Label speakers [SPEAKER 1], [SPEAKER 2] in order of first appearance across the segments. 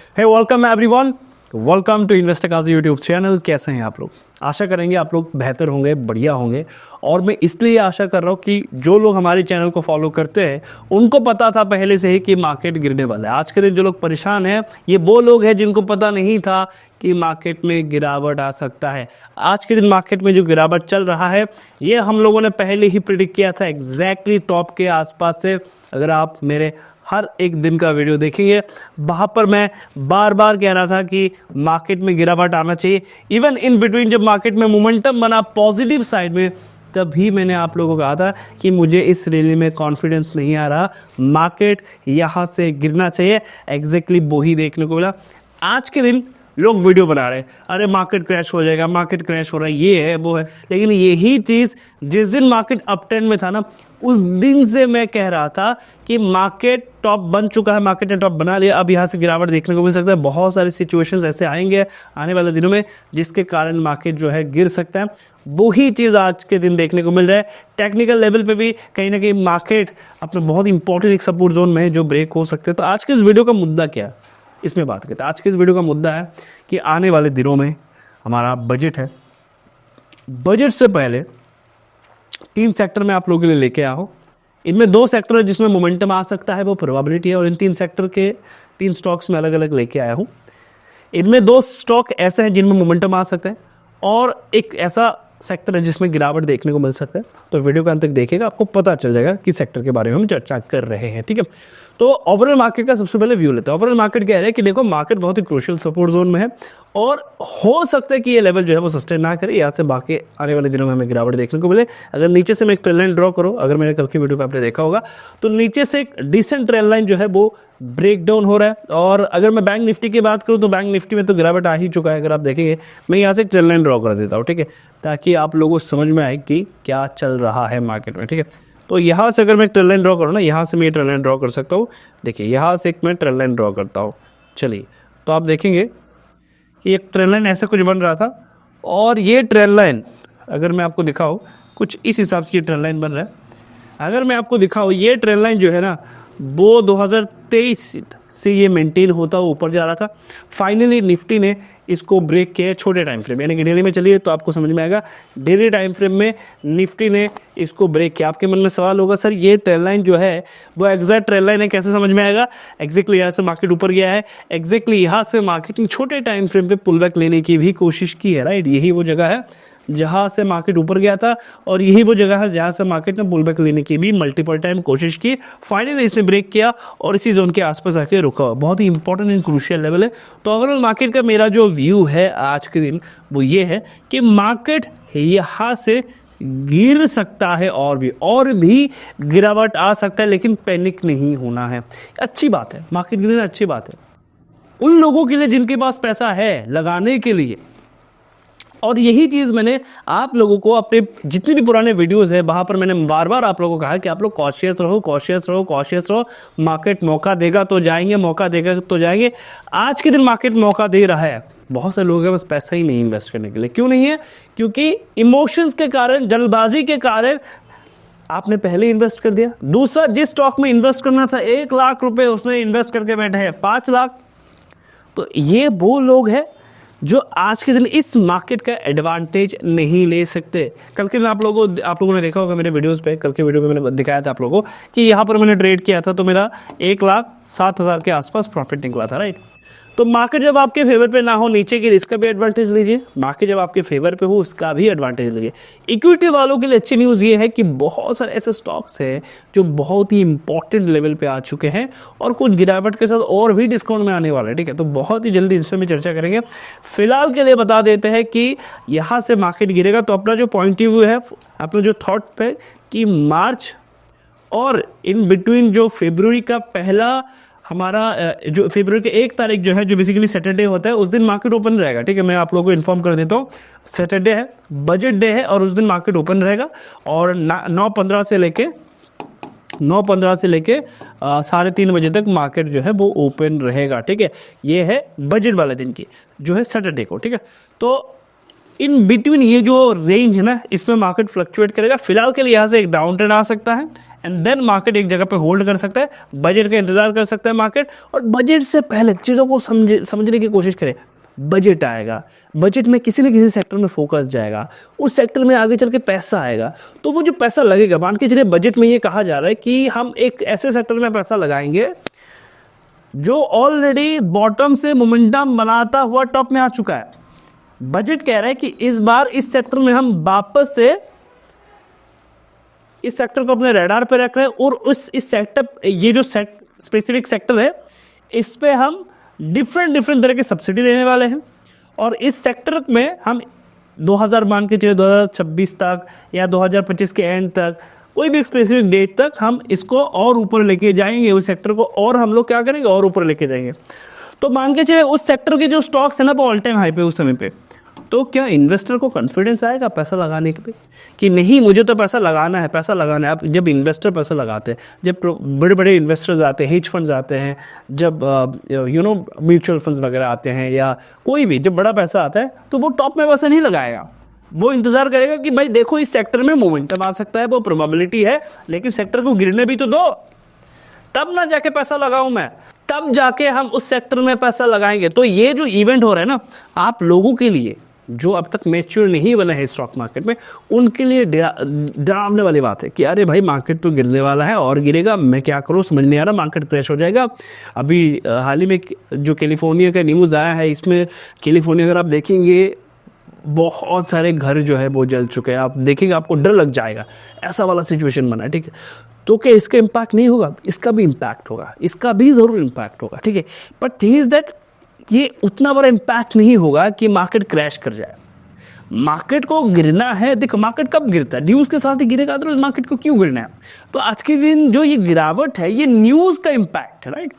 [SPEAKER 1] Hey welcome everyone, welcome to investor YouTube channel. कैसे हैं आप लोग? आशा करेंगे आप लोग बेहतर होंगे, बढ़िया होंगे। और मैं इसलिए आशा कर रहा हूँ कि जो लोग हमारे चैनल को फॉलो करते हैं उनको पता था पहले से ही कि मार्केट गिरने वाला है। आज के दिन जो लोग परेशान हैं ये वो लोग हैं जिनको पता नहीं था कि मार्केट में गिरावट आ सकता है। आज के दिन मार्केट में जो गिरावट चल रहा है ये हम लोगों ने पहले ही प्रिडिक्ट किया था, एग्जैक्टली टॉप के आसपास से। अगर आप मेरे हर एक दिन का वीडियो देखेंगे वहाँ पर मैं बार बार कह रहा था कि मार्केट में गिरावट आना चाहिए। इवन इन बिटवीन जब मार्केट में मोमेंटम बना पॉजिटिव साइड में, तभी मैंने आप लोगों को कहा था कि मुझे इस रैली में कॉन्फिडेंस नहीं आ रहा, मार्केट यहाँ से गिरना चाहिए। एग्जैक्टली वो ही देखने को मिला। आज के दिन लोग वीडियो बना रहे हैं, अरे मार्केट क्रैश हो जाएगा, मार्केट क्रैश हो रहा है, ये है वो है। लेकिन यही चीज़ जिस दिन मार्केट अप ट्रेंड में था ना, उस दिन से मैं कह रहा था कि मार्केट टॉप बन चुका है, मार्केट ने टॉप बना लिया, अब यहाँ से गिरावट देखने को मिल सकता है। बहुत सारे सिचुएशंस ऐसे आएंगे आने वाले दिनों में जिसके कारण मार्केट जो है गिर सकता है। वही चीज़ आज के दिन देखने को मिल रहा है। टेक्निकल लेवल पे भी कहीं ना कहीं मार्केट अपने बहुत इंपॉर्टेंट एक सपोर्ट जोन में जो ब्रेक हो सकते हैं। तो आज के इस वीडियो का मुद्दा क्या है, इसमें बात करते हैं। आज के इस वीडियो का मुद्दा है कि आने वाले दिनों में हमारा बजट है। बजट से पहले 3 सेक्टर में आप लोगों के लिए लेके आया हो। इनमें 2 सेक्टर है जिसमें मोमेंटम आ सकता है, वो प्रोबेबिलिटी है। और इन 3 सेक्टर के 3 स्टॉक्स में अलग अलग लेके आया हूँ। इनमें 2 स्टॉक ऐसे हैं जिनमें मोमेंटम आ सकता है और एक ऐसा सेक्टर है जिसमें गिरावट देखने को मिल सकता है। तो वीडियो का अंत तक देखिएगा, आपको पता चल जाएगा कि सेक्टर के बारे में हम चर्चा कर रहे हैं। ठीक है, तो ओवरऑल मार्केट का सबसे पहले व्यू लेते हैं। ओवरऑल मार्केट कह रहे हैं कि देखो मार्केट बहुत ही क्रूशियल सपोर्ट जोन में है और हो सकता है कि ये लेवल जो है वो सस्टेन ना करे, यहाँ से बाकी आने वाले दिनों में हमें गिरावट देखने को मिले। अगर नीचे से मैं एक ट्रेंड लाइन ड्रॉ करूँ, अगर मैंने कल की वीडियो पे आपने देखा होगा, तो नीचे से एक डिसेंट ट्रेंड लाइन जो है वो ब्रेक डाउन हो रहा है। और अगर मैं बैंक निफ्टी की बात करूँ तो बैंक निफ्टी में तो गिरावट आ ही चुका है। अगर आप देखेंगे, मैं यहाँ से एक ट्रेंड लाइन ड्रॉ कर देता हूँ, ठीक है, ताकि आप लोगों को समझ में आए कि क्या चल रहा है मार्केट में। ठीक है, तो यहाँ से अगर मैं ट्रेंड लाइन ड्रॉ करूँ ना, यहाँ से मैं ये ट्रेंड लाइन ड्रॉ कर सकता हूँ। देखिए यहाँ से एक मैं ट्रेंड लाइन ड्रॉ करता हूँ। चलिए, तो आप देखेंगे कि एक ट्रेंड लाइन ऐसा कुछ बन रहा था और ये ट्रेंड लाइन अगर मैं आपको दिखाऊँ, कुछ इस हिसाब से ये ट्रेंड लाइन बन रहा है। अगर मैं आपको दिखाऊँ, ये ट्रेंड लाइन जो है ना वो 2023 से ये मेंटेन होता हुआ ऊपर जा रहा था। फाइनली निफ्टी ने इसको ब्रेक किया है छोटे टाइम फ्रेम, यानी कि डेली में चलिए तो आपको समझ में आएगा। डेली टाइम फ्रेम में निफ्टी ने इसको ब्रेक किया। आपके मन में सवाल होगा, सर ये ट्रेंड लाइन जो है वो एग्जैक्ट ट्रेंड लाइन है, कैसे समझ में आएगा? एग्जैक्टली यहाँ से मार्केट ऊपर गया है, एग्जैक्टली यहाँ से मार्केट ने छोटे टाइम फ्रेम पे पुल बैक लेने की भी कोशिश की है। राइट, यही वो जगह है जहाँ से मार्केट ऊपर गया था और यही वो जगह है जहाँ से मार्केट ने पुल बैक लेने की भी मल्टीपल टाइम कोशिश की। फाइनली इसने ब्रेक किया और इसी जोन के आसपास आके रुका हुआ। बहुत ही इंपॉर्टेंट एंड क्रूशियल लेवल है। तो ओवरऑल मार्केट का मेरा जो व्यू है आज के दिन वो ये है कि मार्केट यहाँ से गिर सकता है और भी गिरावट आ सकता है, लेकिन पैनिक नहीं होना है। अच्छी बात है, मार्केट गिरना अच्छी बात है उन लोगों के लिए जिनके पास पैसा है लगाने के लिए। और यही चीज़ मैंने आप लोगों को अपने जितने भी पुराने वीडियोस है वहाँ पर मैंने बार बार आप लोगों को कहा कि आप लोग कॉशियस रहो, कॉशियस रहो, कॉशियस रहो। मार्केट मौका देगा तो जाएंगे, मौका देगा तो जाएंगे। आज के दिन मार्केट मौका दे रहा है। बहुत से लोग हैं बस पैसा ही नहीं इन्वेस्ट करने के लिए। क्यों नहीं है? क्योंकि इमोशंस के कारण, जल्दबाजी के कारण आपने पहले इन्वेस्ट कर दिया। दूसरा, जिस स्टॉक में इन्वेस्ट करना था 1 लाख रुपए, उसमें इन्वेस्ट करके बैठे हैं 5 लाख। तो ये वो लोग हैं जो आज के दिन इस मार्केट का एडवांटेज नहीं ले सकते। कल के दिन आप लोगों ने देखा होगा मेरे वीडियोस पे, कल के वीडियो में मैंने दिखाया था आप लोगों को कि यहाँ पर मैंने ट्रेड किया था तो मेरा 1,07,000 के आसपास प्रॉफिट निकला था। राइट, तो मार्केट जब आपके फेवर पे ना हो नीचे की, इसका भी एडवांटेज लीजिए। मार्केट जब आपके फेवर पे हो उसका भी एडवांटेज लीजिए। इक्विटी वालों के लिए अच्छी न्यूज़ ये है कि बहुत सारे ऐसे स्टॉक्स हैं जो बहुत ही इंपॉर्टेंट लेवल पे आ चुके हैं और कुछ गिरावट के साथ और भी डिस्काउंट में आने वाले हैं। ठीक है, तो बहुत ही जल्दी इस पर भी चर्चा करेंगे। फिलहाल के लिए बता देते हैं कि यहाँ से मार्केट गिरेगा। तो अपना जो पॉइंट ऑफ व्यू है, अपना जो थॉट है कि मार्च और इन बिटवीन जो फरवरी का पहला हमारा जो फरवरी के 1 तारीख जो है, जो बेसिकली सैटरडे होता है, उस दिन मार्केट ओपन रहेगा। ठीक है, मैं आप लोगों को इन्फॉर्म कर देता हूँ। सैटरडे है, बजट डे है और उस दिन मार्केट ओपन रहेगा और 9:15 से लेके 3:30 बजे तक मार्केट जो है वो ओपन रहेगा। ठीक है, ये है बजट वाले दिन की जो है सैटरडे को। ठीक है, तो इन बिटवीन ये जो रेंज है ना, इसमें मार्केट फ्लक्चुएट करेगा। फिलहाल के लिए यहाँ से एक डाउन ट्रेंड आ सकता है एंड देन मार्केट एक जगह पे होल्ड कर सकता है, बजट का इंतजार कर सकता है मार्केट। और बजट से पहले चीज़ों को समझने की कोशिश करें। बजट आएगा, बजट में किसी न किसी सेक्टर में फोकस जाएगा, उस सेक्टर में आगे चल के पैसा आएगा। तो वो जो पैसा लगेगा, मान के चलिए बजट में ये कहा जा रहा है कि हम एक ऐसे सेक्टर में पैसा लगाएंगे जो ऑलरेडी बॉटम से मोमेंटम बनाता हुआ टॉप में आ चुका है। बजट कह रहा है कि इस बार इस सेक्टर में हम वापस से इस सेक्टर को अपने रडार पे रख रहे हैं और इस सेक्टर, ये जो स्पेसिफिक सेक्टर है, इस पे हम डिफरेंट तरह की सब्सिडी देने वाले हैं। और इस सेक्टर में हम 2000 मान के चलिए 2026 तक या 2025 के एंड तक, कोई भी स्पेसिफिक डेट तक हम इसको और ऊपर लेके जाएंगे उस सेक्टर को, और हम लोग क्या करेंगे और ऊपर लेके जाएंगे। तो मान के चलिए उस सेक्टर के जो स्टॉक्स है ना वो ऑल टाइम हाई पे उस समय पे, तो क्या इन्वेस्टर को कॉन्फिडेंस आएगा पैसा लगाने के लिए कि नहीं मुझे तो पैसा लगाना है, पैसा लगाना है। आप जब इन्वेस्टर पैसा लगाते हैं, जब बड़े बड़े इन्वेस्टर्स आते हैं, हेज फंड्स आते हैं, जब म्यूचुअल फंड्स वगैरह आते हैं, या कोई भी जब बड़ा पैसा आता है, तो वो टॉप में पैसा नहीं लगाएगा। वो इंतजार करेगा कि भाई देखो इस सेक्टर में मोमेंटम आ सकता है, वो प्रोबेबिलिटी है, लेकिन सेक्टर को गिरने भी तो दो, तब ना जाके पैसा लगाऊं मैं, तब जाके हम उस सेक्टर में पैसा लगाएंगे। तो ये जो इवेंट हो रहा है ना, आप लोगों के लिए जो अब तक मैच्योर नहीं बना है स्टॉक मार्केट में, उनके लिए डरावने वाली बात है कि अरे भाई मार्केट तो गिरने वाला है और गिरेगा, मैं क्या करूँ समझ नहीं आ रहा, मार्केट क्रैश हो जाएगा। अभी हाल ही में जो कैलिफोर्निया का न्यूज़ आया है, इसमें कैलिफोर्निया अगर आप देखेंगे बहुत सारे घर जो है वो जल चुके हैं। आप देखेंगे आपको डर लग जाएगा, ऐसा वाला सिचुएशन बना है, ठीक है। तो क्या इसका इम्पैक्ट नहीं होगा? इसका भी इम्पैक्ट होगा, इसका भी ज़रूर इम्पैक्ट होगा, ठीक है। बट थिंग इज दैट ये उतना बड़ा इम्पैक्ट नहीं होगा कि मार्केट क्रैश कर जाए। मार्केट को गिरना है, देखो मार्केट कब गिरता है? न्यूज़ के साथ ही गिरेगा, तो मार्केट को क्यों गिरना है? तो आज के दिन जो ये गिरावट है, ये न्यूज़ का इम्पैक्ट है, राइट।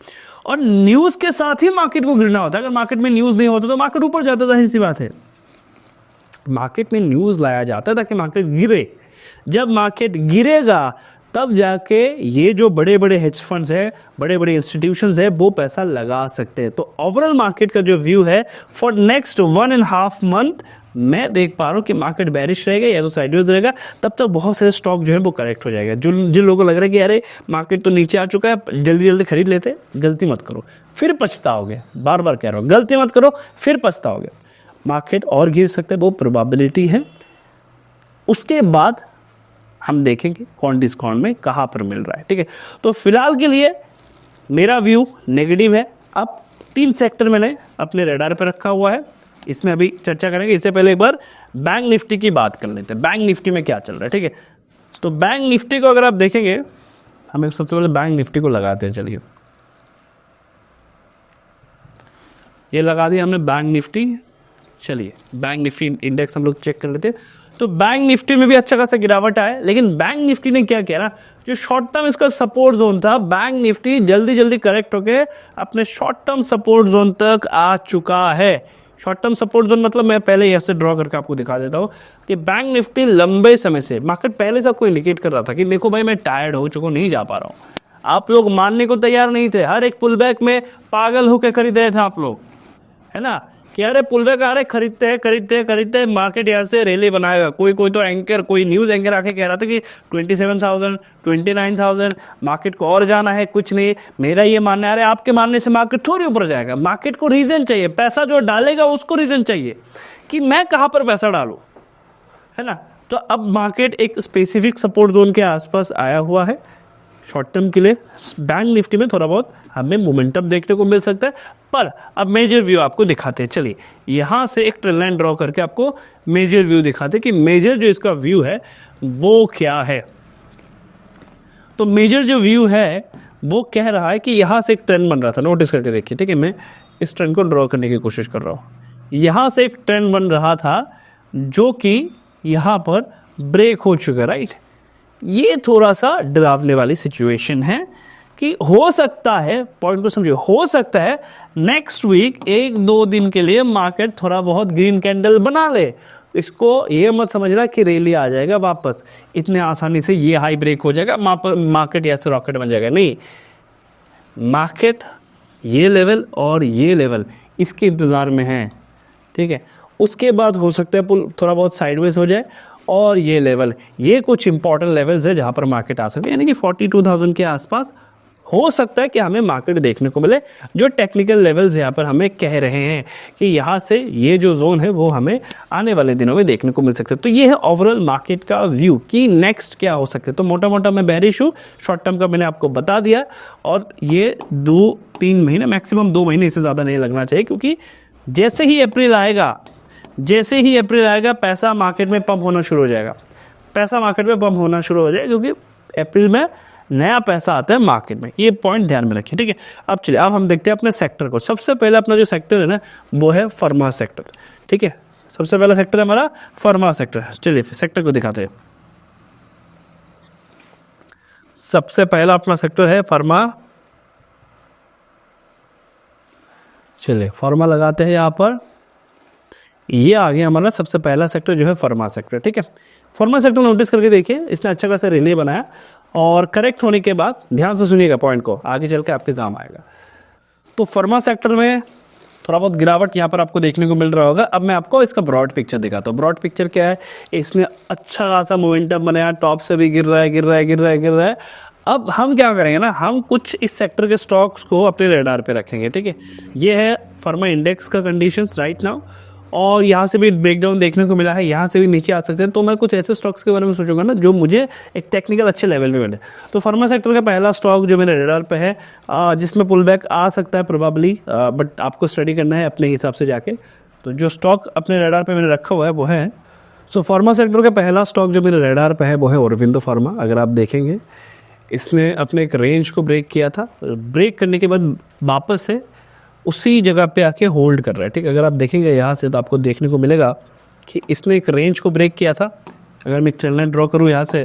[SPEAKER 1] और न्यूज़ के साथ ही मार्केट को गिरना होता है। अगर मार्केट में न्यूज़ नहीं होता तो मार्केट ऊपर जाता, जाहिर सी बात है। मार्केट में न्यूज़ लाया जाता है ताकि मार्केट गिरे। जब मार्केट गिरेगा तब जाके ये जो बड़े बड़े हेज फंड्स है, बड़े बड़े इंस्टीट्यूशंस है, वो पैसा लगा सकते हैं। तो ओवरऑल मार्केट का जो व्यू है फॉर नेक्स्ट 1.5 मंथ, मैं देख पा रहा हूँ कि मार्केट बेरिश रहेगा या तो साइडवेज रहेगा। तब तक बहुत सारे स्टॉक जो है वो करेक्ट हो जाएगा। जिन लोगों को लग रहा है कि अरे मार्केट तो नीचे आ चुका है, जल्दी जल्दी खरीद लेते, गलती मत करो, फिर पछताओगे। बार बार कह रहा हूँ, गलती मत करो, फिर पछताओगे। मार्केट और गिर सकता है, वो प्रोबेबिलिटी है। उसके बाद हम देखेंगे कौन डिस्काउंट में कहाँ पर मिल रहा है, ठीक है। तो फिलहाल के लिए मेरा व्यू नेगेटिव है। अब 3 सेक्टर मैंने अपने रडार पर रखा हुआ है, इसमें अभी चर्चा करेंगे। इससे पहले एक बार बैंक निफ्टी की बात कर लेते हैं। बैंक निफ्टी में क्या चल रहा है, ठीक है। तो बैंक निफ्टी को अगर आप देखेंगे, हम सबसे पहले बैंक निफ्टी को लगाते हैं। चलिए, ये लगा दिया हमने बैंक निफ्टी। चलिए बैंक निफ्टी इंडेक्स हम लोग चेक कर लेते हैं। तो बैंक निफ्टी में भी अच्छा खासा गिरावट आया, लेकिन बैंक निफ्टी ने क्या किया ना, जो शॉर्ट टर्म इसका सपोर्ट जोन था, बैंक निफ्टी जल्दी जल्दी करेक्ट होके अपने शॉर्ट टर्म सपोर्ट जोन तक आ चुका है। शॉर्ट टर्म सपोर्ट जोन मतलब मैं पहले यहाँ से ड्रॉ करके आपको दिखा देता हूँ कि बैंक निफ्टी लंबे समय से, मार्केट पहले से आपको इंडिकेट कर रहा था कि देखो भाई मैं टायर्ड हो चुका हूँ, नहीं जा पा रहा हूँ। आप लोग मानने को तैयार नहीं थे, हर एक पुल बैक में पागल होकर खरीद रहे थे आप लोग, है ना, कि अरे पुल बैक आ रहे, खरीदते मार्केट यहाँ से रैली बनाएगा। कोई तो एंकर, कोई न्यूज़ एंकर आके कह रहा था कि 27,000 29,000 मार्केट को और जाना है, कुछ नहीं। मेरा ये मानना है, अरे आपके मानने से मार्केट थोड़ी ऊपर जाएगा। मार्केट को रीज़न चाहिए, पैसा जो डालेगा उसको रीज़न चाहिए कि मैं कहाँ पर पैसा डालूँ, है ना। तो अब मार्केट एक स्पेसिफिक सपोर्ट जोन के आसपास आया हुआ है शॉर्ट टर्म के लिए। बैंक निफ्टी में थोड़ा बहुत हमें मोमेंटम देखने को मिल सकता है, पर अब मेजर व्यू आपको दिखाते हैं। चलिए यहाँ से एक ट्रेंड लाइन ड्रॉ करके आपको मेजर व्यू दिखाते हैं कि मेजर जो इसका व्यू है वो क्या है। तो मेजर जो व्यू है वो कह रहा है कि यहाँ से एक ट्रेंड बन रहा था, नोटिस करके देखिए, ठीक है। मैं इस ट्रेंड को ड्रॉ करने की कोशिश कर रहा हूँ। यहाँ से एक ट्रेंड बन रहा था जो कि यहाँ पर ब्रेक हो चुका, राइट। ये थोड़ा सा डरावने वाली सिचुएशन है कि हो सकता है, पॉइंट को समझिए, हो सकता है नेक्स्ट वीक 1-2 दिन के लिए मार्केट थोड़ा बहुत ग्रीन कैंडल बना ले। इसको ये मत समझना कि रैली आ जाएगा वापस इतने आसानी से, ये हाई ब्रेक हो जाएगा, मार्केट ऐसे रॉकेट बन जाएगा, नहीं। मार्केट ये लेवल और ये लेवल इसके इंतज़ार में है, ठीक है। उसके बाद हो सकता है पुल थोड़ा बहुत साइडवेज हो जाए, और ये लेवल, ये कुछ इंपॉर्टेंट लेवल्स है जहाँ पर मार्केट आ सकती है, यानी कि 42,000 के आसपास हो सकता है कि हमें मार्केट देखने को मिले। जो टेक्निकल लेवल्स यहाँ पर हमें कह रहे हैं कि यहाँ से ये जो जोन है वो हमें आने वाले दिनों में देखने को मिल सकता है। तो ये है ओवरऑल मार्केट का व्यू कि नेक्स्ट क्या हो सकता है। तो मोटा मोटा मैं बेरिश हूँ, शॉर्ट टर्म का मैंने आपको बता दिया, और ये 2-3 महीने, मैक्सिमम 2 महीने, इससे ज़्यादा नहीं लगना चाहिए, क्योंकि जैसे ही अप्रैल आएगा पैसा मार्केट में पंप होना शुरू हो जाएगा, क्योंकि अप्रैल में नया पैसा आता है मार्केट में। ये पॉइंट ध्यान में रखिए, ठीक है। अब चलिए, अब हम देखते हैं अपने सेक्टर को। सबसे पहले अपना जो सेक्टर है ना, वो है फार्मा सेक्टर, ठीक है। सबसे पहला सेक्टर है हमारा फार्मा सेक्टर। चलिए सेक्टर को दिखाते हैं। सबसे पहला अपना सेक्टर है फार्मा। चलिए फार्मा लगाते हैं यहाँ पर। ये आ गया हमारा सबसे पहला सेक्टर जो है फार्मा सेक्टर, ठीक है। फार्मा सेक्टर नोटिस करके देखिए, इसने अच्छा खासा रिले बनाया, और करेक्ट होने के बाद ध्यान से सुनिएगा पॉइंट को, आगे चल के आपके काम आएगा। तो फार्मा सेक्टर में थोड़ा बहुत गिरावट यहाँ पर आपको देखने को मिल रहा होगा। अब मैं आपको इसका ब्रॉड पिक्चर दिखाता हूँ। ब्रॉड पिक्चर क्या है, इसने अच्छा खासा मोमेंटम बनाया, टॉप से भी गिर रहा है। अब हम क्या करेंगे ना, हम कुछ इस सेक्टर के स्टॉक्स को अपने रेडार पे रखेंगे, ठीक है। ये है फार्मा इंडेक्स का कंडीशंस राइट नाउ, और यहाँ से भी ब्रेकडाउन देखने को मिला है, यहाँ से भी नीचे आ सकते हैं। तो मैं कुछ ऐसे स्टॉक्स के बारे में सोचूंगा ना जो मुझे एक टेक्निकल अच्छे लेवल पे मिले। तो फार्मा सेक्टर का पहला स्टॉक जो मेरे रेडार पे है, जिसमें पुल बैक आ सकता है प्रोबेबली, बट आपको स्टडी करना है अपने हिसाब से जाके। तो जो स्टॉक अपने रेडार पे मैंने रखा हुआ है वो है, फार्मा सेक्टर का पहला स्टॉक जो मेरे रेडार पे है वो है औरबिंदो फार्मा। अगर आप देखेंगे, इसने अपने एक रेंज को ब्रेक किया था, ब्रेक करने के बाद वापस से उसी जगह पे आके होल्ड कर रहा है, ठीक है। अगर आप देखेंगे यहाँ से तो आपको देखने को मिलेगा कि इसने एक रेंज को ब्रेक किया था। अगर मैं एक ट्रेंड लाइन ड्रॉ करूँ यहाँ से,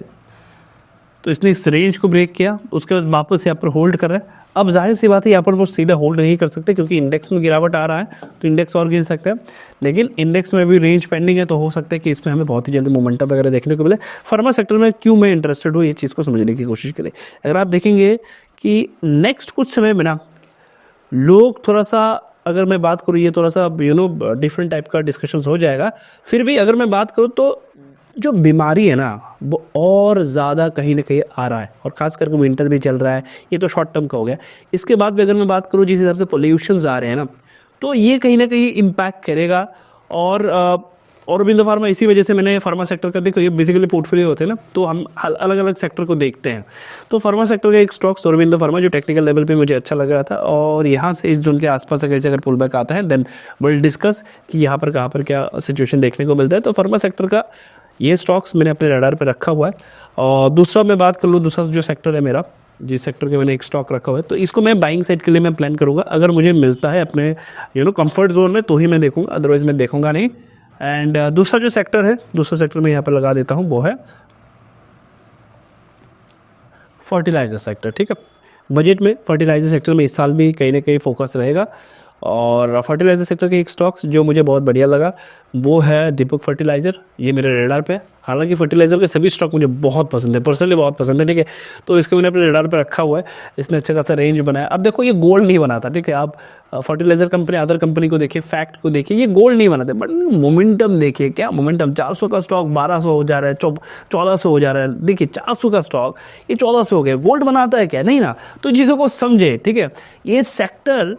[SPEAKER 1] तो इसने इस रेंज को ब्रेक किया, उसके बाद वापस यहाँ पर होल्ड कर रहा है। अब जाहिर सी बात है यहाँ पर वो सीधा होल्ड नहीं कर सकते, क्योंकि इंडेक्स में गिरावट आ रहा है, तो इंडेक्स और गिर सकता है। लेकिन इंडेक्स में भी रेंज पेंडिंग है, तो हो सकता है कि इसमें हमें बहुत ही जल्दी मोमेंटम वगैरह देखने को मिले। फार्मा सेक्टर में क्यों मैं इंटरेस्टेड हूँ, ये चीज़ को समझने की कोशिश करें। अगर आप देखेंगे कि नेक्स्ट कुछ समय में ना लोग थोड़ा सा, अगर मैं बात करूँ, ये थोड़ा सा डिफरेंट टाइप का डिस्कशंस हो जाएगा, फिर भी अगर मैं बात करूँ तो जो बीमारी है ना वो और ज़्यादा कहीं ना कहीं आ रहा है, और ख़ास करके विंटर भी चल रहा है। ये तो शॉर्ट टर्म का हो गया। इसके बाद भी अगर मैं बात करूँ, जिस हिसाब से पोल्यूशंस आ रहे हैं ना, तो ये कहीं ना कहीं इम्पैक्ट करेगा। और औरबिंदो फार्मा, इसी वजह से मैंने फार्मा सेक्टर का भी, बेसिकली पोर्टफोलियो होते हैं ना, तो हम अलग अलग सेक्टर को देखते हैं। तो फार्मा सेक्टर का एक स्टॉक औरबिंदो फार्मा, जो टेक्निकल लेवल पे मुझे अच्छा लग रहा था, और यहाँ से इस जोन के आसपास अगर पुल बैक आता है, देन विल डिस्कस कि यहाँ पर कहाँ पर क्या सिचुएशन देखने को मिलता है। तो फार्मा सेक्टर का ये स्टॉक्स मैंने अपने रडार पे रखा हुआ है। और दूसरा मैं बात कर लूँ, दूसरा जो सेक्टर है मेरा, जिस सेक्टर के मैंने एक स्टॉक रखा हुआ है, तो इसको मैं बाइंग साइड के लिए मैं प्लान करूँगा। अगर मुझे मिलता है अपने कंफर्ट जोन में तो ही मैं देखूँगा, अदरवाइज मैं देखूँगा नहीं। एंड दूसरा जो सेक्टर है, दूसरा सेक्टर मैं यहाँ पर लगा देता हूँ, वो है फर्टिलाइजर सेक्टर, ठीक है। बजट में फर्टिलाइजर सेक्टर में इस साल भी कहीं ना कहीं फोकस रहेगा। और फर्टिलाइज़र सेक्टर के एक स्टॉक्स जो मुझे बहुत बढ़िया लगा वो है दीपक फर्टिलाइज़र। ये मेरे रेडार पे है। हालांकि फर्टिलाइज़र के सभी स्टॉक मुझे बहुत पसंद है, पर्सनली बहुत पसंद है, ठीक है। तो इसको मैंने अपने रेडार पे रखा हुआ है। इसने अच्छा खासा रेंज बनाया। अब देखो ये गोल्ड नहीं बनाता, ठीक है। आप फर्टिलाइज़र कंपनी, अदर कंपनी को देखिए, फैक्ट को देखिए, ये गोल्ड नहीं बनाते, बट मोमेंटम देखिए, क्या मोमेंटम। 400 का स्टॉक 1200 हो जा रहा है, 1400 हो जा रहा है। देखिए 400 का स्टॉक ये 1400 हो गया। गोल्ड बनाता है क्या? नहीं ना। तो चीज़ों को समझे, ठीक है। ये सेक्टर,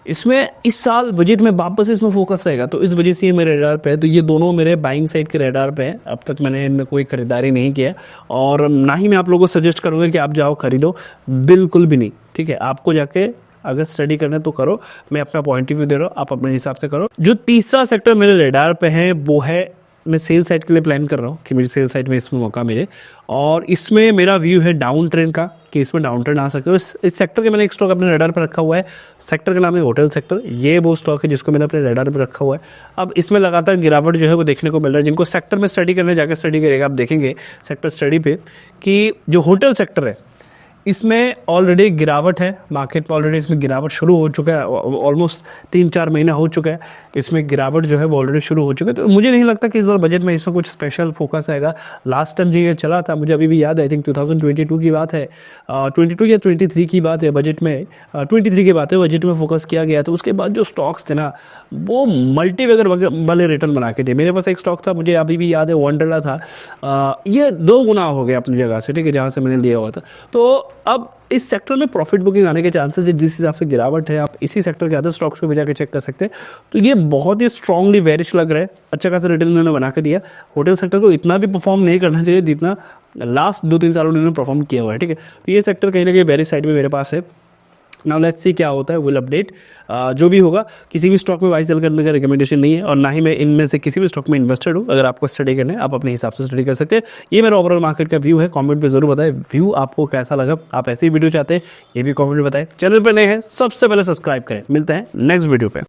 [SPEAKER 1] इसमें इस साल बजट में वापस इसमें फोकस रहेगा, तो इस वजह से ये मेरे रेडार पे है। तो ये दोनों मेरे बाइंग साइड के रेडार पे है। अब तक मैंने इनमें कोई खरीदारी नहीं किया, और ना ही मैं आप लोगों को सजेस्ट करूँगा कि आप जाओ खरीदो, बिल्कुल भी नहीं, ठीक है। आपको जाके अगर स्टडी करना है तो करो, मैं अपना पॉइंट ऑफ व्यू दे रहा हूँ, आप अपने हिसाब से करो। जो तीसरा सेक्टर मेरे रेडार पे है वो है, मैं सेल साइड के लिए प्लान कर रहा हूँ कि मेरी सेल साइड में इसमें मौका मिले, और इसमें मेरा व्यू है डाउन ट्रेंड का, कि इसमें डाउन ट्रेंड आ सकते हो। इस सेक्टर के मैंने एक स्टॉक अपने रेडार पर रखा हुआ है। सेक्टर का नाम है होटल सेक्टर। ये वो स्टॉक है जिसको मैंने अपने रेडार पर रखा हुआ है। अब इसमें लगातार गिरावट जो है वो देखने को मिल रहा है। जिनको सेक्टर में स्टडी करने जाकर स्टडी करेगा, आप देखेंगे सेक्टर स्टडी पे कि जो होटल सेक्टर है इसमें ऑलरेडी गिरावट है, मार्केट में ऑलरेडी इसमें गिरावट शुरू हो चुका है, ऑलमोस्ट 3-4 महीना हो चुका है, इसमें गिरावट जो है वो ऑलरेडी शुरू हो चुका है। तो मुझे नहीं लगता कि इस बार बजट में इसमें कुछ स्पेशल फोकस आएगा। लास्ट टाइम जो ये चला था, मुझे अभी भी याद है, आई थिंक 2022 की बात है, 22 या 23 की बात है, बजट में 23 की बात है, बजट में फोकस किया गया। तो उसके बाद जो स्टॉक्स थे ना, वो मल्टी वगैरह वाले रिटर्न बना के थे। मेरे पास एक स्टॉक था, मुझे अभी भी याद है, $1 था, ये 2 गुना हो गया अपनी जगह से, ठीक है, जहाँ से मैंने लिया हुआ था। तो अब इस सेक्टर में प्रॉफिट बुकिंग आने के चांसेस है, जिस हिसाब से गिरावट है। आप इसी सेक्टर के अदर स्टॉक्स को भी जाकर चेक कर सकते हैं। तो ये बहुत ही स्ट्रांगली बेरिश लग रहा है, अच्छा खासा रिटर्न उन्होंने बना के दिया। होटल सेक्टर को इतना भी परफॉर्म नहीं करना चाहिए जितना लास्ट 2-3 सालों उन्होंने परफॉर्म किया हुआ है, ठीक है। तो ये सेक्टर कहीं ना कहीं बेरिश साइड में मेरे पास है। नाउ लेट्स सी क्या होता है, विल अपडेट। जो भी होगा, किसी भी स्टॉक में बाई सेल करने का रिकमेंडेशन नहीं है, और ना ही मैं इनमें से किसी भी स्टॉक में इन्वेस्टेड हूँ। अगर आपको स्टडी करना है, आप अपने हिसाब से स्टडी कर सकते हैं। ये मेरा ओवरऑल मार्केट का व्यू है। कमेंट पे जरूर बताएं व्यू आपको कैसा लगा, आप ऐसी वीडियो चाहते हैं ये भी कमेंट में बताएं। चैनल पर नए हैं, सबसे पहले सब्सक्राइब करें। मिलते हैं नेक्स्ट वीडियो पे।